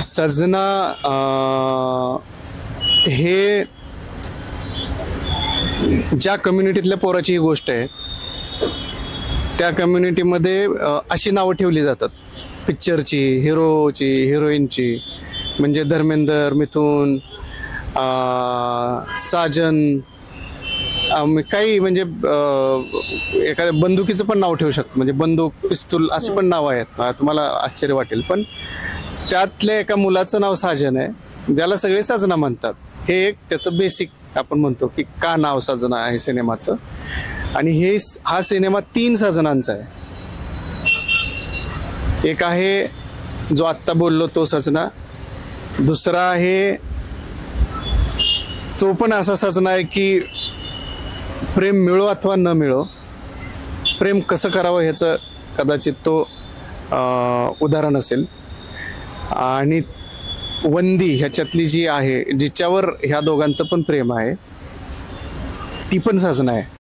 सजना हे ज्या कम्युनिटीतल्या पोराची ही गोष्ट आहे, त्या कम्युनिटीमध्ये अशी नावं ठेवली जातात पिक्चरची, हिरोची, हिरोईनची, म्हणजे धर्मेंदर, मिथून, साजन, काही म्हणजे एखाद्या बंदुकीचं पण नाव ठेवू शकतो, म्हणजे बंदूक, पिस्तूल असे पण नाव आहेत. तुम्हाला आश्चर्य वाटेल, पण त्यातल्या एका मुलाचं नाव साजन आहे, ज्याला सगळे सजना म्हणतात. हे एक त्याचं बेसिक आपण म्हणतो की का नाव सजना आहे सिनेमाचं. आणि हा सिनेमा 3 सजनांचा आहे. एक आहे जो आत्ता बोललो तो सजना, दुसरा आहे तो पण असा सजना आहे की प्रेम मिळो अथवा न मिळो, प्रेम कसं करावं ह्याचं कदाचित तो उदाहरण असेल. आणि वंदी ह्याच्यातली जी आहे, जिच्यावर ह्या दोघांचं पण प्रेम आहे, ती पण सजना आहे.